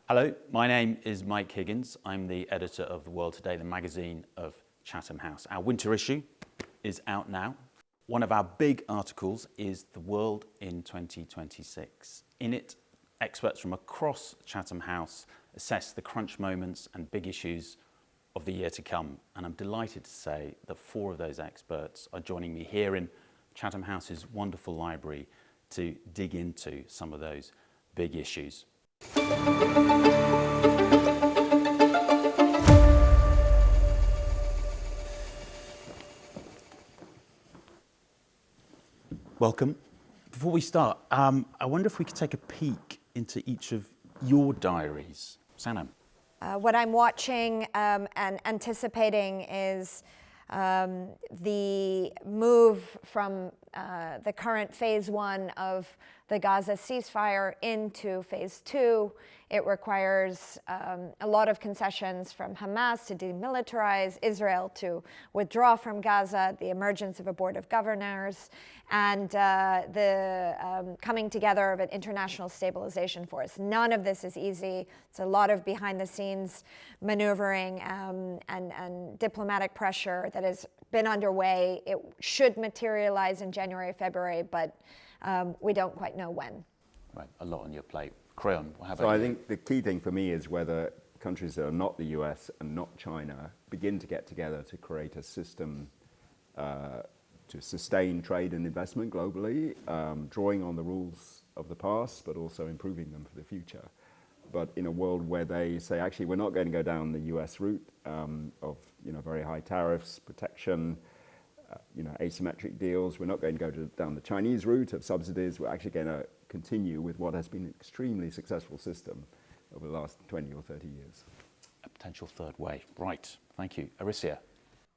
Hello, my name is Mike Higgins. I'm the editor of The World Today, the magazine of Chatham House. Our winter issue is out now. One of our big articles is The World in 2026. In it, experts from across Chatham House assess the crunch moments and big issues of the year to come. And I'm delighted to say that 4 of those experts are joining me here in Chatham House's wonderful library to dig into some of those big issues. Welcome. Before we start, I wonder if we could take a peek into each of your diaries. Sanam. What I'm watching and anticipating is the move from the current phase 1 of the Gaza ceasefire into phase 2. It requires a lot of concessions from Hamas to demilitarize, Israel to withdraw from Gaza, the emergence of a board of governors, and the coming together of an international stabilization force. None of this is easy. It's a lot of behind-the-scenes maneuvering and diplomatic pressure that has been underway. It should materialize in January, February, but we don't quite know when. Right, a lot on your plate. Creon, how about So I you? think the key thing for me is whether countries that are not the US and not China begin to get together to create a system to sustain trade and investment globally, drawing on the rules of the past, but also improving them for the future. But in a world where they say, actually, we're not going to go down the US route of very high tariffs, protection, asymmetric deals. We're not going to go down the Chinese route of subsidies. We're actually going to continue with what has been an extremely successful system over the last 20 or 30 years. A potential third way. Right, thank you. Orysia.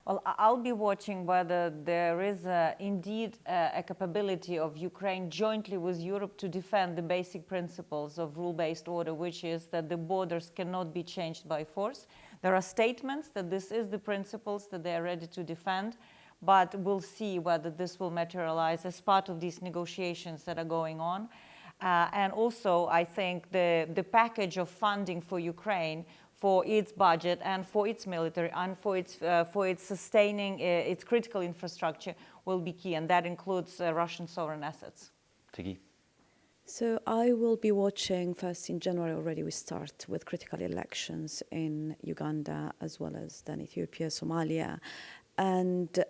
Well, I'll be watching whether there is indeed a capability of Ukraine jointly with Europe to defend the basic principles of rule-based order, which is that the borders cannot be changed by force. There are statements that this is the principles that they are ready to defend, but we'll see whether this will materialize as part of these negotiations that are going on. And also, I think the package of funding for Ukraine, for its budget and for its military and for its sustaining its critical infrastructure will be key, and that includes Russian sovereign assets. Tighi. So I will be watching first in January already. We start with critical elections in Uganda as well as then Ethiopia, Somalia. And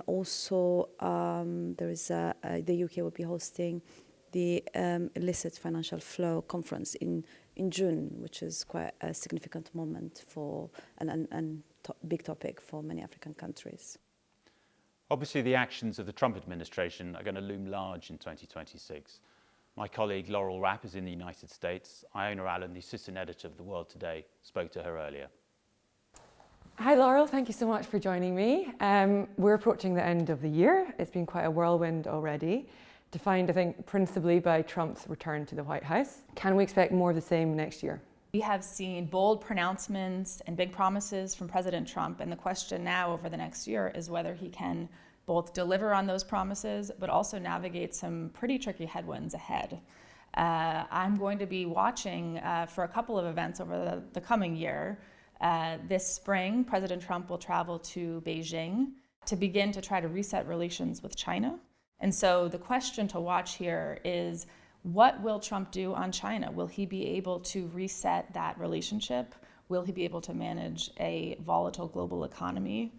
also there is the UK will be hosting the illicit financial flow conference in June, which is quite a significant moment for and big topic for many African countries. Obviously, the actions of the Trump administration are going to loom large in 2026. My colleague Laurel Rapp is in the United States. Iona Allan, the assistant editor of The World Today, spoke to her earlier. Hi Laurel, thank you so much for joining me. We're approaching the end of the year. It's been quite a whirlwind already, defined I think principally by Trump's return to the White House. Can we expect more of the same next year? We have seen bold pronouncements and big promises from President Trump, and the question now over the next year is whether he can both deliver on those promises but also navigate some pretty tricky headwinds ahead. I'm going to be watching for a couple of events over the coming year. This spring, President Trump will travel to Beijing to begin to try to reset relations with China. And so the question to watch here is, what will Trump do on China? Will he be able to reset that relationship? Will he be able to manage a volatile global economy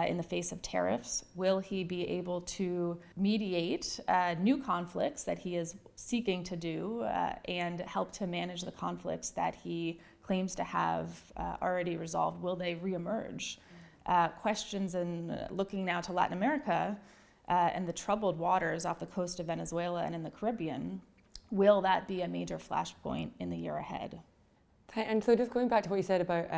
in the face of tariffs? Will he be able to mediate new conflicts that he is seeking to do and help to manage the conflicts that he claims to have already resolved? Will they reemerge? Questions in looking now to Latin America and the troubled waters off the coast of Venezuela and in the Caribbean, will that be a major flashpoint in the year ahead? And so just going back to what you said about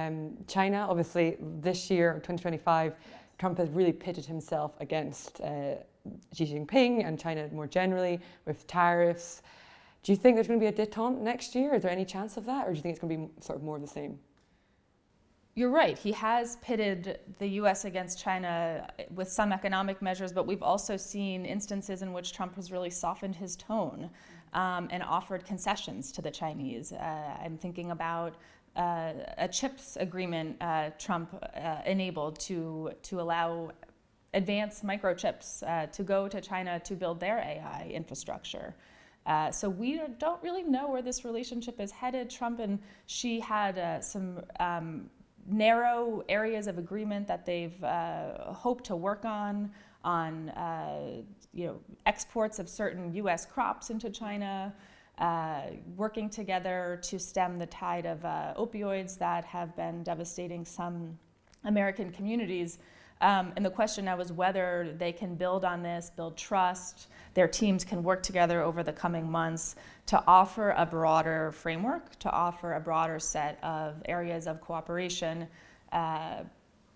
China, obviously this year, 2025, Trump has really pitted himself against Xi Jinping and China more generally with tariffs. Do you think there's going to be a détente next year? Is there any chance of that? Or do you think it's going to be sort of more of the same? You're right. He has pitted the U.S. against China with some economic measures, but we've also seen instances in which Trump has really softened his tone. and offered concessions to the Chinese. I'm thinking about a CHIPS agreement Trump enabled to allow advanced microchips to go to China to build their AI infrastructure. So we don't really know where this relationship is headed. Trump and Xi had some narrow areas of agreement that they've hoped to work on exports of certain U.S. crops into China, working together to stem the tide of opioids that have been devastating some American communities. And the question now is whether they can build on this, build trust, their teams can work together over the coming months to offer a broader framework, to offer a broader set of areas of cooperation,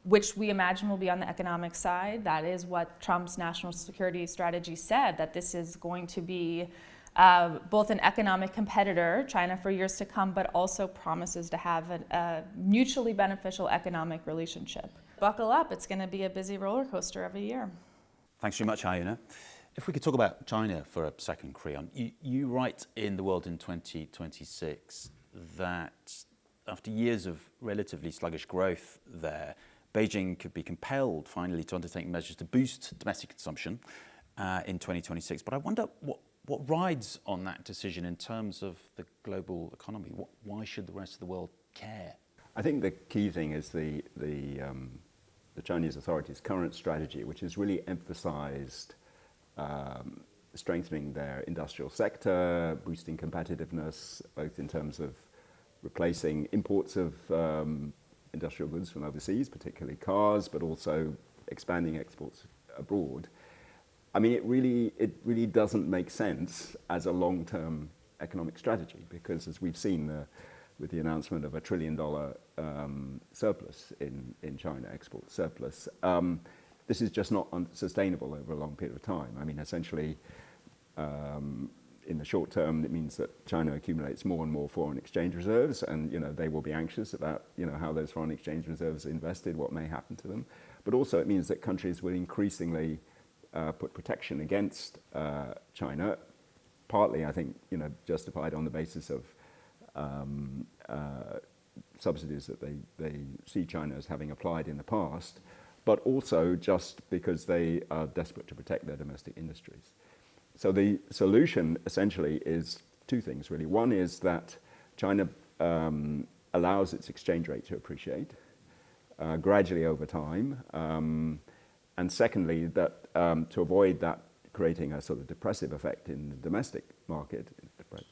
which we imagine will be on the economic side. That is what Trump's national security strategy said, that this is going to be both an economic competitor, China, for years to come, but also promises to have a mutually beneficial economic relationship. Buckle up, it's going to be a busy roller coaster every year. Thanks very much, Iona. If we could talk about China for a second, Creon. You write in The World in 2026 that after years of relatively sluggish growth there, Beijing could be compelled finally to undertake measures to boost domestic consumption in 2026. But I wonder what rides on that decision in terms of the global economy? Why should the rest of the world care? I think the key thing is the Chinese authorities' current strategy, which has really emphasized strengthening their industrial sector, boosting competitiveness, both in terms of replacing imports of industrial goods from overseas, particularly cars, but also expanding exports abroad. I mean, it really doesn't make sense as a long-term economic strategy, because as we've seen with the announcement of $1 trillion surplus in China, export surplus, this is just not sustainable over a long period of time. I mean, essentially, in the short term, it means that China accumulates more and more foreign exchange reserves, and they will be anxious about how those foreign exchange reserves are invested, what may happen to them. But also, it means that countries will increasingly put protection against China, partly, I think, justified on the basis of subsidies that they see China as having applied in the past, but also just because they are desperate to protect their domestic industries. So the solution essentially is two things, really. One is that China allows its exchange rate to appreciate gradually over time. And secondly, that to avoid that creating a sort of depressive effect in the domestic market,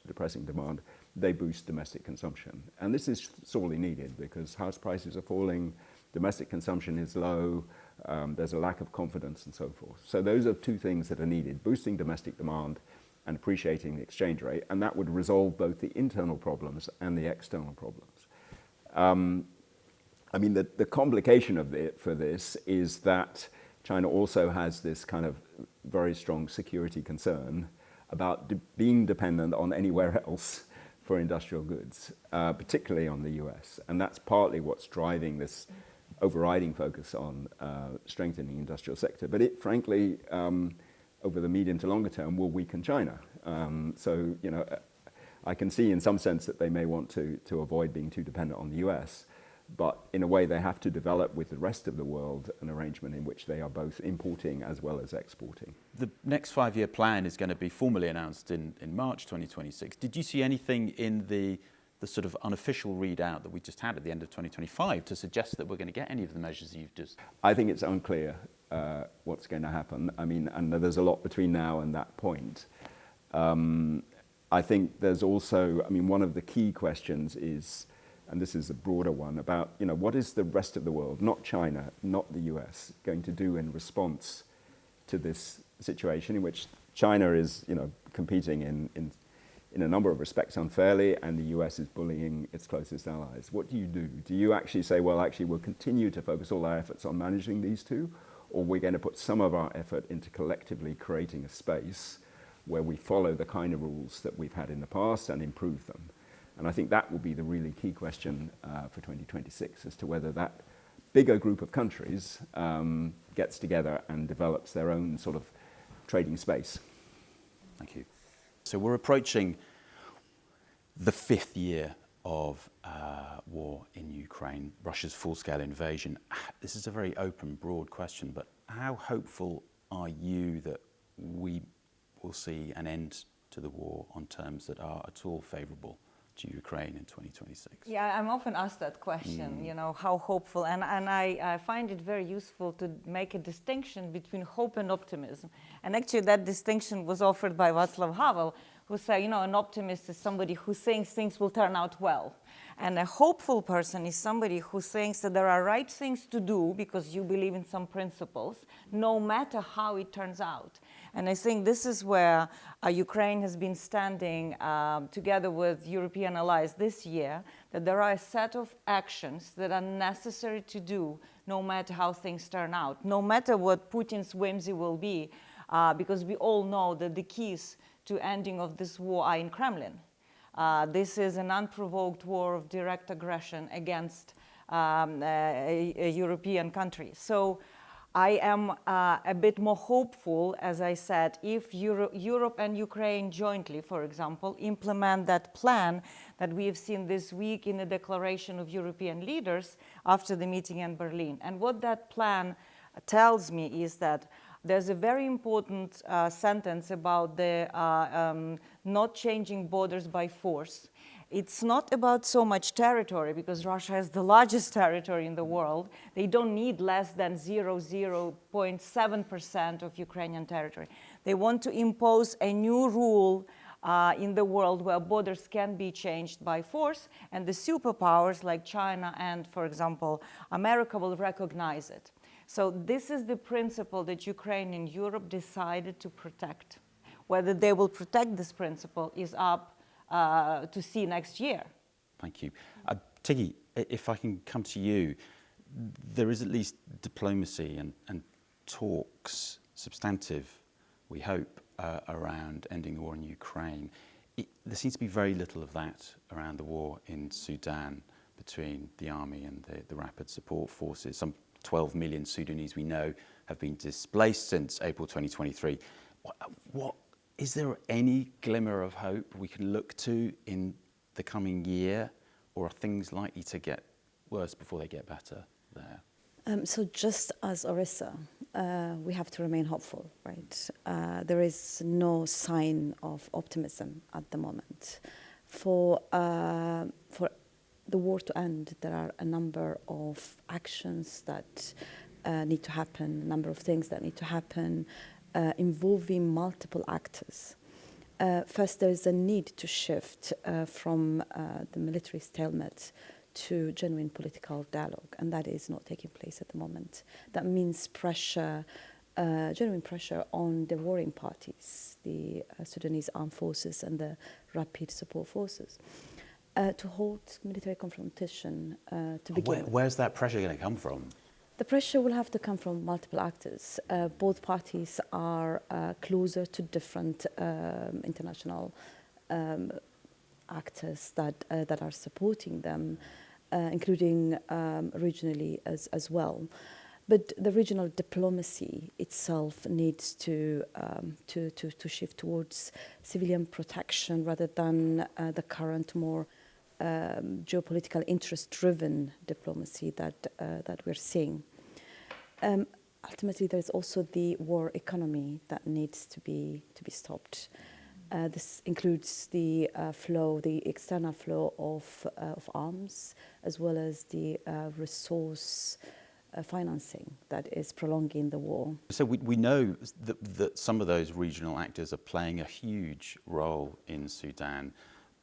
depressing demand, they boost domestic consumption. And this is sorely needed because house prices are falling, domestic consumption is low, there's a lack of confidence and so forth. So those are two things that are needed, boosting domestic demand and appreciating the exchange rate, and that would resolve both the internal problems and the external problems. I mean, the complication for this is that China also has this kind of very strong security concern about being dependent on anywhere else for industrial goods, particularly on the US. And that's partly what's driving this overriding focus on strengthening the industrial sector. But it, frankly, over the medium to longer term, will weaken China. So, I can see in some sense that they may want to avoid being too dependent on the US. But in a way, they have to develop with the rest of the world an arrangement in which they are both importing as well as exporting. The next 5-year plan is going to be formally announced in March 2026. Did you see anything in the sort of unofficial readout that we just had at the end of 2025 to suggest that we're going to get any of the measures you've just... I think it's unclear what's going to happen. I mean, and there's a lot between now and that point. I think there's also, I mean, one of the key questions is, and this is a broader one, about, what is the rest of the world, not China, not the US, going to do in response to this situation in which China is, competing in a number of respects unfairly, and the US is bullying its closest allies. What do? Do you actually say, well, actually, we'll continue to focus all our efforts on managing these two, or we're going to put some of our effort into collectively creating a space where we follow the kind of rules that we've had in the past and improve them? And I think that will be the really key question for 2026, as to whether that bigger group of countries gets together and develops their own sort of trading space. Thank you. So we're approaching the 5th year of war in Ukraine, Russia's full-scale invasion. This is a very open, broad question, but how hopeful are you that we will see an end to the war on terms that are at all favourable to Ukraine in 2026? Yeah, I'm often asked that question, you know, how hopeful, and I find it very useful to make a distinction between hope and optimism. And actually that distinction was offered by Václav Havel, who said, you know, an optimist is somebody who thinks things will turn out well. And a hopeful person is somebody who thinks that there are right things to do because you believe in some principles, no matter how it turns out. And I think this is where Ukraine has been standing together with European allies this year, that there are a set of actions that are necessary to do no matter how things turn out, no matter what Putin's whimsy will be, because we all know that the keys to ending of this war are in Kremlin. This is an unprovoked war of direct aggression against a European country. So I am a bit more hopeful, as I said, if Europe and Ukraine jointly, for example, implement that plan that we have seen this week in a declaration of European leaders after the meeting in Berlin. And what that plan tells me is that there's a very important sentence about the not changing borders by force. It's not about so much territory, because Russia has the largest territory in the world. They don't need less than 0.7% of Ukrainian territory. They want to impose a new rule in the world where borders can be changed by force, and the superpowers like China and, for example, America will recognize it. So this is the principle that Ukraine and Europe decided to protect. Whether they will protect this principle is up to see next year. Thank you. Tiggy, if I can come to you, there is at least diplomacy and talks, substantive, we hope, around ending the war in Ukraine. There seems to be very little of that around the war in Sudan between the army and the rapid support forces. Some 12 million Sudanese we know have been displaced since April 2023. Is there any glimmer of hope we can look to in the coming year, or are things likely to get worse before they get better there? So just as Orysia, we have to remain hopeful, right? There is no sign of optimism at the moment. For the war to end, there are a number of actions that need to happen, a number of things that need to happen, involving multiple actors. First, there is a need to shift from the military stalemate to genuine political dialogue, and that is not taking place at the moment. That means pressure, genuine pressure on the warring parties, the Sudanese armed forces and the rapid support forces, to halt military confrontation to begin. Where's that pressure going to come from? The pressure will have to come from multiple actors. Both parties are closer to different international actors that are supporting them, including regionally as well. But the regional diplomacy itself needs to shift towards civilian protection rather than the current more geopolitical interest-driven diplomacy that we're seeing. Ultimately, there's also the war economy that needs to be stopped. This includes the external flow of arms, as well as the resource financing that is prolonging the war. So we know that some of those regional actors are playing a huge role in Sudan.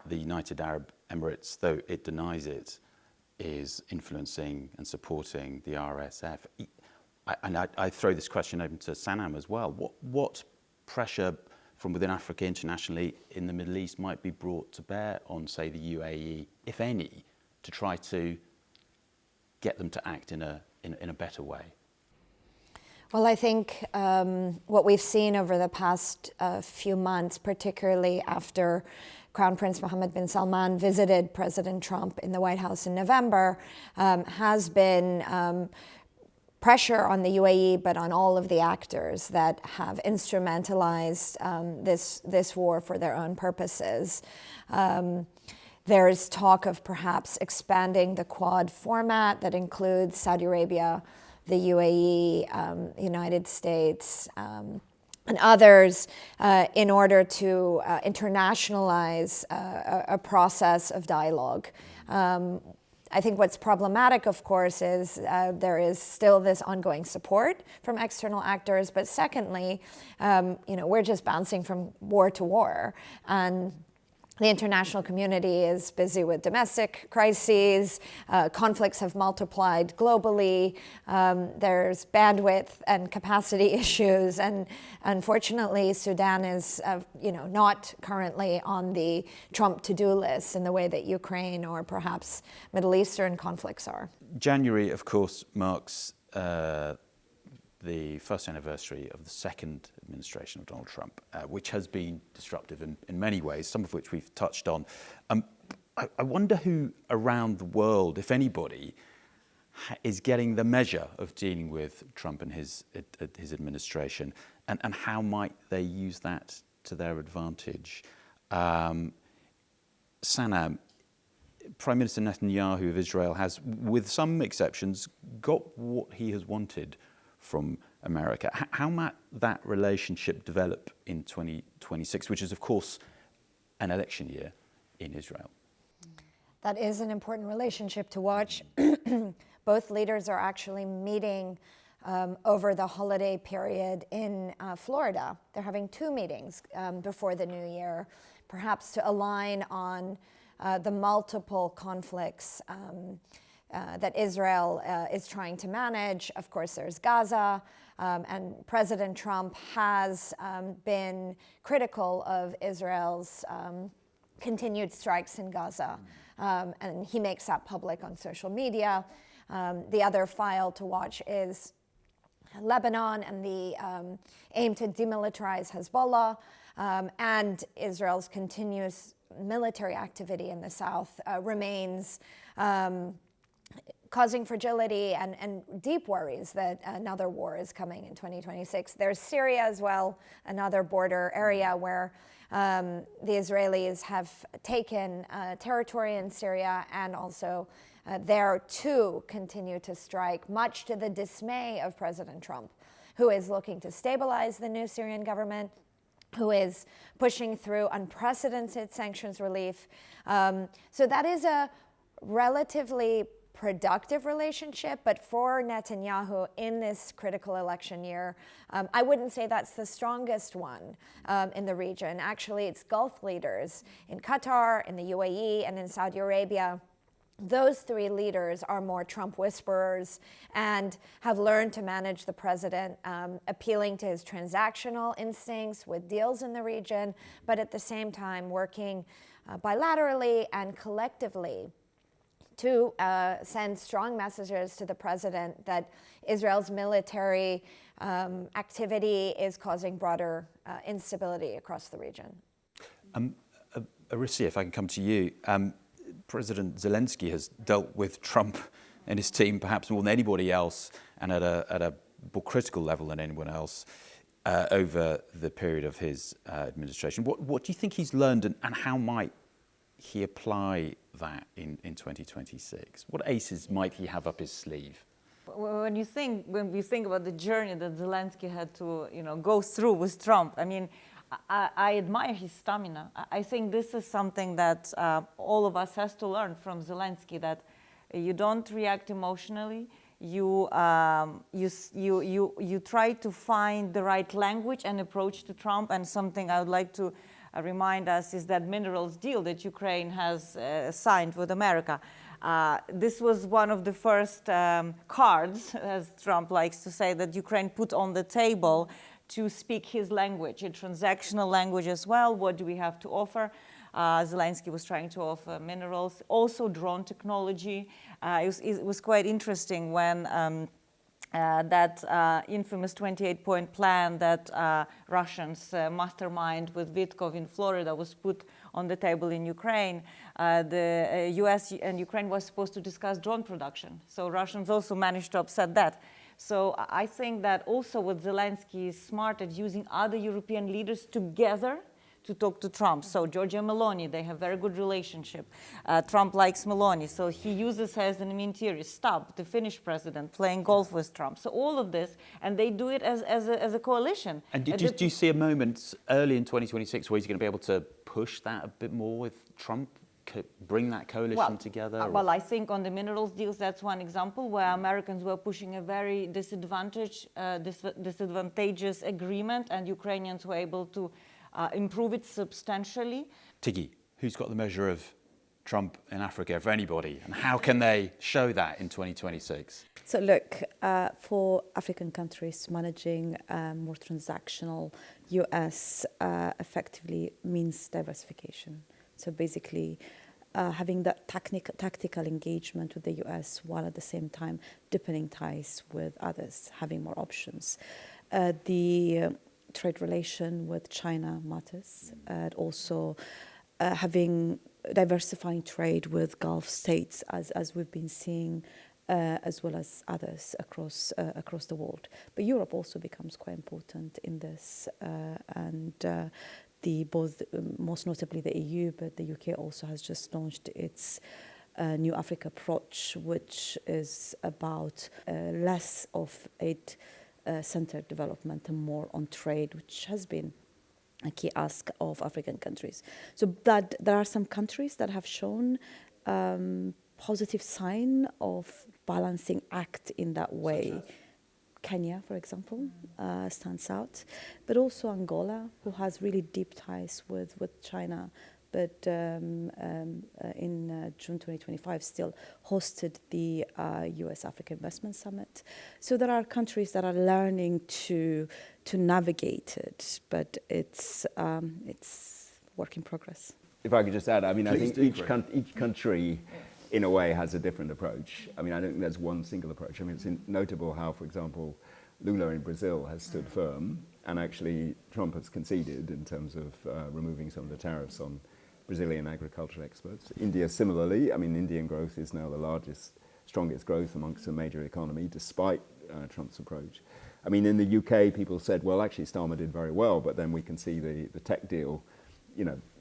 The United Arab Emirates, though it denies it, is influencing and supporting the RSF. I throw this question open to Sanam as well. What pressure from within Africa internationally in the Middle East might be brought to bear on, say, the UAE, if any, to try to get them to act in a better way? Well, I think what we've seen over the past few months, particularly after Crown Prince Mohammed bin Salman visited President Trump in the White House in November, has been pressure on the UAE, but on all of the actors that have instrumentalized this war for their own purposes. There's talk of perhaps expanding the Quad format that includes Saudi Arabia, the UAE, United States, and others in order to internationalize a process of dialogue. I think what's problematic, of course, is there is still this ongoing support from external actors, but secondly, we're just bouncing from war to war, and the international community is busy with domestic crises. Conflicts have multiplied globally. There's bandwidth and capacity issues, and unfortunately, Sudan is, not currently on the Trump to-do list in the way that Ukraine or perhaps Middle Eastern conflicts are. January, of course, marks the first anniversary of the second administration of Donald Trump, which has been disruptive in many ways, some of which we've touched on. I wonder who around the world, if anybody, is getting the measure of dealing with Trump and his administration, and how might they use that to their advantage. Sanam, Prime Minister Netanyahu of Israel has, with some exceptions, got what he has wanted from America. How might that relationship develop in 2026, which is, of course, an election year in Israel? That is an important relationship to watch. Both leaders are actually meeting over the holiday period in Florida. They're having two meetings before the new year, perhaps to align on the multiple conflicts that Israel is trying to manage. Of course, there's Gaza, and President Trump has been critical of Israel's continued strikes in Gaza, and he makes that public on social media. The other file to watch is Lebanon and the aim to demilitarize Hezbollah, and Israel's continuous military activity in the south remains causing fragility and deep worries that another war is coming in 2026. There's Syria as well, another border area where the Israelis have taken territory in Syria, and also there too continue to strike, much to the dismay of President Trump, who is looking to stabilize the new Syrian government, who is pushing through unprecedented sanctions relief. So that is a relatively productive relationship, but for Netanyahu in this critical election year, I wouldn't say that's the strongest one in the region. Actually, it's Gulf leaders in Qatar, in the UAE, and in Saudi Arabia. Those three leaders are more Trump whisperers and have learned to manage the president, appealing to his transactional instincts with deals in the region, but at the same time working bilaterally and collectively to send strong messages to the president that Israel's military activity is causing broader instability across the region. Orysia, if I can come to you. President Zelensky has dealt with Trump and his team perhaps more than anybody else, and at a more critical level than anyone else over the period of his administration. What do you think he's learned, and how might he apply that in 2026? What aces might he have up his sleeve? When we think about the journey that Zelensky had to go through with Trump, I mean, I admire his stamina. I think this is something that all of us has to learn from Zelensky, that you don't react emotionally. You try to find the right language and approach to Trump. And something I would like to remind us is that minerals deal that Ukraine has signed with America. This was one of the first cards, as Trump likes to say, that Ukraine put on the table to speak his language, a transactional language as well. What do we have to offer? Zelensky was trying to offer minerals, also drone technology. It was quite interesting when that infamous 28-point plan that Russians mastermind with Vitkov in Florida was put on the table in Ukraine. The US and Ukraine was supposed to discuss drone production. So Russians also managed to upset that. So I think that also what Zelensky is smart at using other European leaders together to talk to Trump. So Giorgia Meloni, they have very good relationship. Trump likes Meloni, so he uses her as an intermediary. Stubb, the Finnish president, playing golf with Trump. So all of this, and they do it as a coalition. And do you see a moment early in 2026 where he's going to be able to push that a bit more with Trump? Bring that coalition together? Well, I think on the minerals deals, that's one example where Americans were pushing a very disadvantageous agreement, and Ukrainians were able to improve it substantially. Tiggy, who's got the measure of Trump in Africa, if anybody, and how can they show that in 2026? So look, for African countries, managing more transactional US effectively means diversification. So basically, having that tactical engagement with the US while at the same time deepening ties with others, having more options. The trade relation with China matters, and also diversifying trade with Gulf states, as we've been seeing, as well as others across the world. But Europe also becomes quite important in this, most notably the EU, but the UK also has just launched its New Africa approach, which is about less of aid-centered development and more on trade, which has been a key ask of African countries. So that there are some countries that have shown positive sign of balancing act in that way. Kenya, for example, stands out, but also Angola, who has really deep ties with China, but in June 2025 still hosted the US-Africa Investment Summit. So there are countries that are learning to navigate it, but it's work in progress. If I could just add, I mean, Please I think each country in a way has a different approach. I mean, I don't think there's one single approach. I mean, it's notable how, for example, Lula in Brazil has stood firm, and actually Trump has conceded in terms of removing some of the tariffs on Brazilian agricultural exports. India similarly, I mean, Indian growth is now the strongest growth amongst the major economy, despite Trump's approach. I mean, in the UK, people said, well, actually Starmer did very well, but then we can see the tech deal,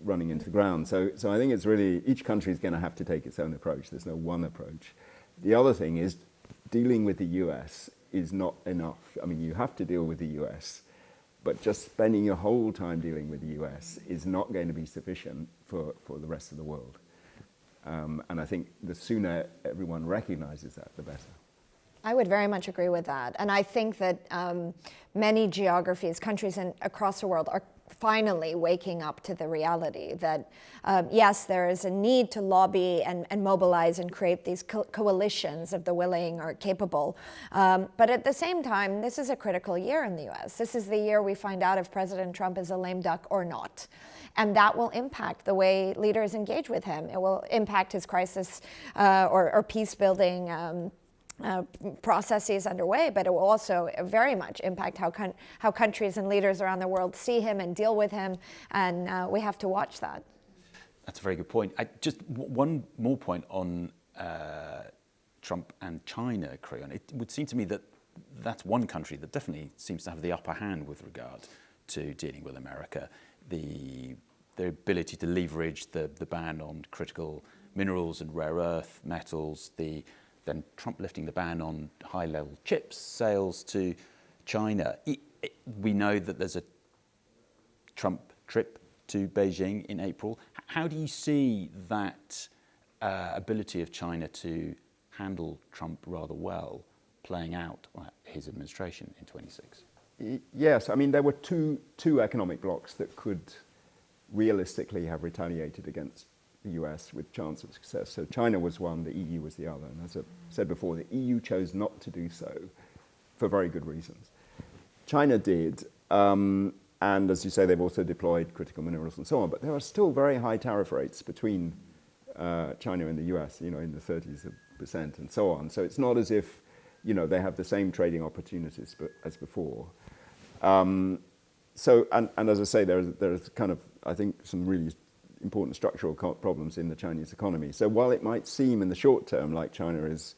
running into the ground. So I think it's really, each country is going to have to take its own approach. There's no one approach. The other thing is, dealing with the US is not enough. I mean, you have to deal with the US, but just spending your whole time dealing with the US is not going to be sufficient for the rest of the world. And I think the sooner everyone recognizes that, the better. I would very much agree with that. And I think that many geographies, countries across the world are finally waking up to the reality that, yes, there is a need to lobby and mobilize and create these coalitions of the willing or capable. But at the same time, this is a critical year in the US. This is the year we find out if President Trump is a lame duck or not. And that will impact the way leaders engage with him. It will impact his crisis or peace building processes underway, but it will also very much impact how countries and leaders around the world see him and deal with him, and we have to watch that. That's a very good point. Just one more point on Trump and China, Creon. It would seem to me that that's one country that definitely seems to have the upper hand with regard to dealing with America. Their ability to leverage the ban on critical minerals and rare earth metals, then Trump lifting the ban on high-level chips sales to China. We know that there's a Trump trip to Beijing in April. How do you see that ability of China to handle Trump rather well playing out his administration in 26? Yes, I mean, there were two economic blocs that could realistically have retaliated against the US with chance of success. So China was one, the EU was the other. And as I said before, the EU chose not to do so for very good reasons. China did, and as you say, they've also deployed critical minerals and so on, but there are still very high tariff rates between China and the US, in the 30% and so on. So it's not as if, they have the same trading opportunities as before. So, and as I say, there's kind of, I think, some really important structural problems in the Chinese economy. So while it might seem in the short term like China is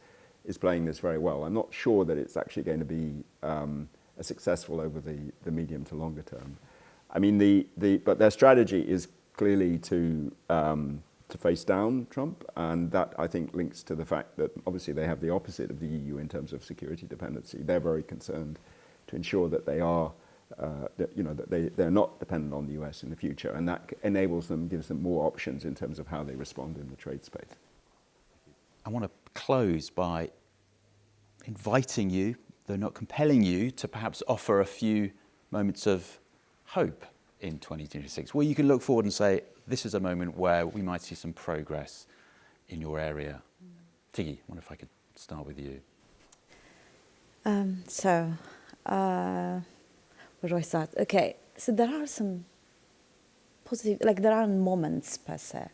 is playing this very well. I'm not sure that it's actually going to be successful over the medium to longer term. I mean, but their strategy is clearly to face down Trump, and that I think links to the fact that obviously they have the opposite of the EU in terms of security dependency. They're very concerned to ensure that they are, they're not dependent on the US in the future, and that enables them, gives them more options in terms of how they respond in the trade space. I want to close by inviting you, though not compelling you, to perhaps offer a few moments of hope in 2026, where you can look forward and say, this is a moment where we might see some progress in your area. Tiggy, I wonder if I could start with you. Where do I start? Okay, so there are some positive, like there aren't moments per se,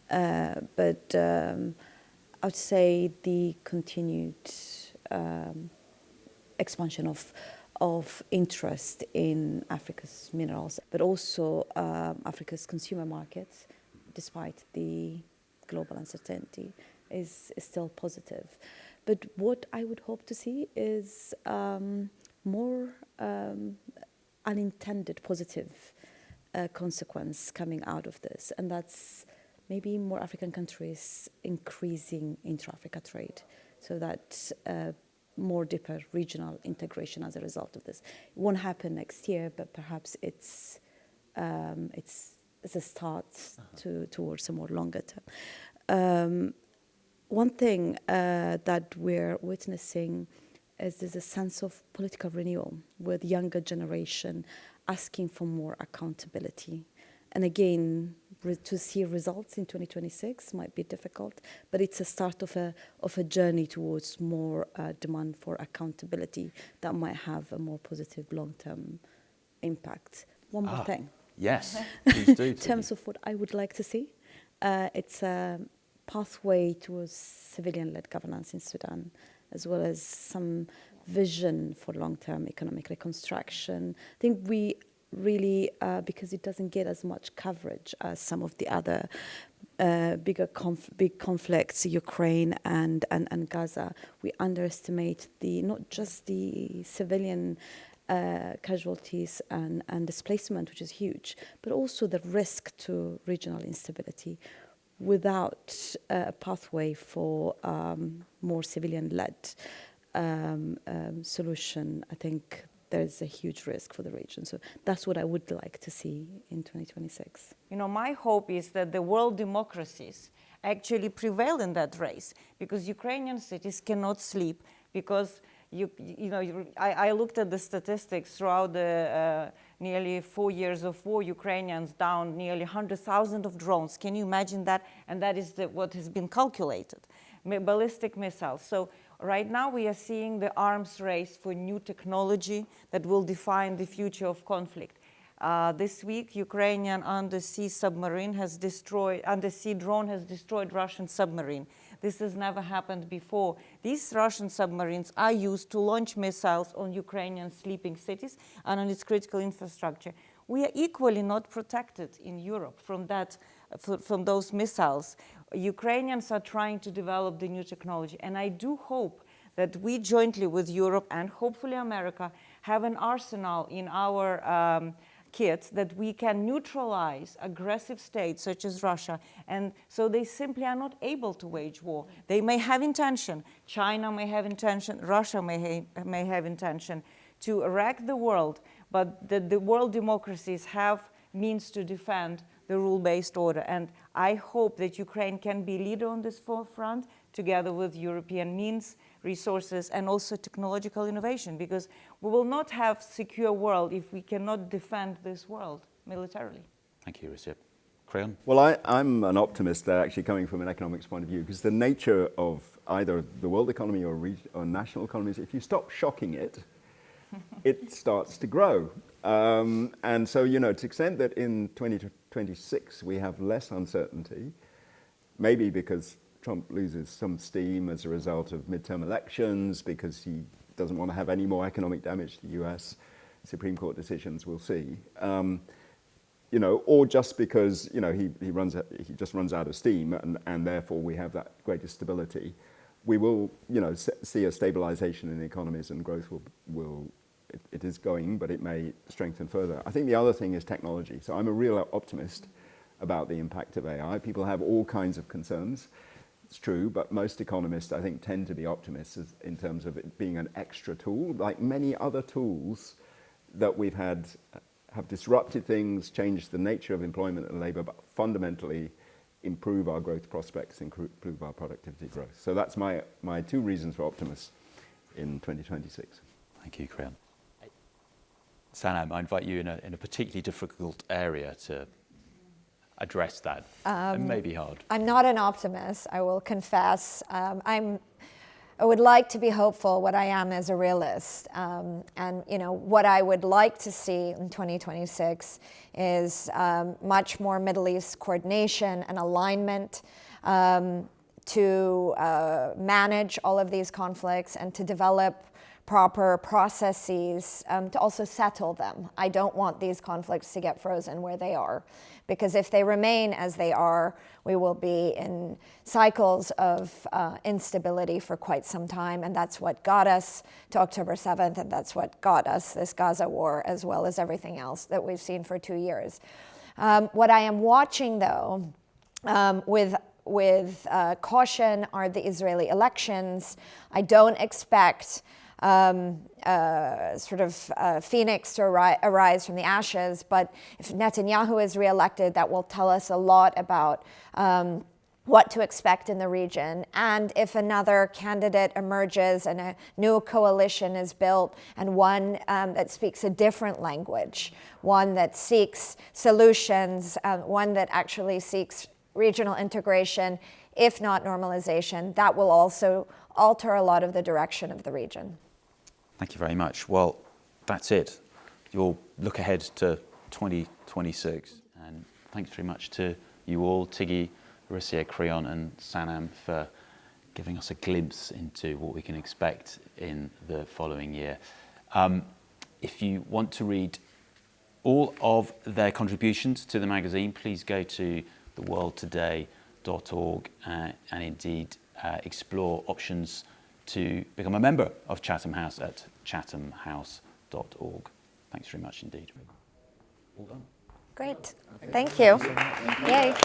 but I would say the continued expansion of interest in Africa's minerals, but also Africa's consumer markets, despite the global uncertainty, is still positive. But what I would hope to see is more unintended positive consequence coming out of this, and that's maybe more African countries increasing intra-Africa trade, so that more deeper regional integration as a result of this. It won't happen next year, but perhaps it's a start towards a more longer term. One thing that we're witnessing is there's a sense of political renewal with younger generation asking for more accountability. And again, to see results in 2026 might be difficult, but it's a start of a journey towards more demand for accountability that might have a more positive long-term impact. One more thing. Yes, please do. In terms of what I would like to see, it's a pathway towards civilian-led governance in Sudan, as well as some vision for long-term economic reconstruction. I think we really, because it doesn't get as much coverage as some of the other big conflicts, Ukraine and Gaza, we underestimate not just the civilian casualties and displacement, which is huge, but also the risk to regional instability. Without a pathway for more civilian-led solution, I think there's a huge risk for the region. So that's what I would like to see in 2026. You know, my hope is that the world democracies actually prevail in that race, because Ukrainian cities cannot sleep, because I looked at the statistics throughout the nearly 4 years of war. Ukrainians downed nearly 100,000 of drones. Can you imagine that? And that is what has been calculated. Ballistic missiles. So right now we are seeing the arms race for new technology that will define the future of conflict. This week, Ukrainian undersea drone has destroyed Russian submarine. This has never happened before. These Russian submarines are used to launch missiles on Ukrainian sleeping cities and on its critical infrastructure. We are equally not protected in Europe from those missiles. Ukrainians are trying to develop the new technology, and I do hope that we jointly with Europe and hopefully America have an arsenal in our kits that we can neutralize aggressive states such as Russia, and so they simply are not able to wage war. They may have intention, China may have intention, Russia may have intention to wreck the world, but the world democracies have means to defend the rule-based order. And I hope that Ukraine can be leader on this forefront, together with European means, resources, and also technological innovation, because we will not have secure world if we cannot defend this world militarily. Thank you, Orysia. Creon? Well, I'm an optimist actually coming from an economics point of view, because the nature of either the world economy or national economies, if you stop shocking it, it starts to grow. And so, to the extent that in 2026 we have less uncertainty, maybe because Trump loses some steam as a result of midterm elections, because he doesn't want to have any more economic damage to US Supreme Court decisions, we'll see. Or just because, he just runs out of steam, and therefore we have that greater stability. we will, see a stabilization in the economies, and growth will it is going, but it may strengthen further. I think the other thing is technology. So I'm a real optimist about the impact of AI. People have all kinds of concerns. It's true, but most economists, I think, tend to be optimists in terms of it being an extra tool. Like many other tools that we've had have disrupted things, changed the nature of employment and labor, but fundamentally improve our growth prospects, improve our productivity growth. So that's my two reasons for optimism in 2026. Thank you, Creon. Sanam, I invite you in a particularly difficult area to address that. It may be hard. I'm not an optimist, I will confess. I would like to be hopeful. What I am is a realist. And what I would like to see in 2026 is much more Middle East coordination and alignment to manage all of these conflicts and to develop proper processes to also settle them. I don't want these conflicts to get frozen where they are, because if they remain as they are, we will be in cycles of instability for quite some time, and that's what got us to October 7th, and that's what got us this Gaza war, as well as everything else that we've seen for 2 years. What I am watching, though, with caution are the Israeli elections. I don't expect phoenix to arise from the ashes, but if Netanyahu is reelected, that will tell us a lot about what to expect in the region. And if another candidate emerges and a new coalition is built, and one that speaks a different language, one that seeks solutions, one that actually seeks regional integration, if not normalization, that will also alter a lot of the direction of the region. Thank you very much. Well, that's it. You'll look ahead to 2026. And thanks very much to you all, Tighi, Orysia, Creon and Sanam, for giving us a glimpse into what we can expect in the following year. If you want to read all of their contributions to the magazine, please go to theworldtoday.org and indeed explore options to become a member of Chatham House at chathamhouse.org. Thanks very much indeed. All done. Great. Thank you. Yay.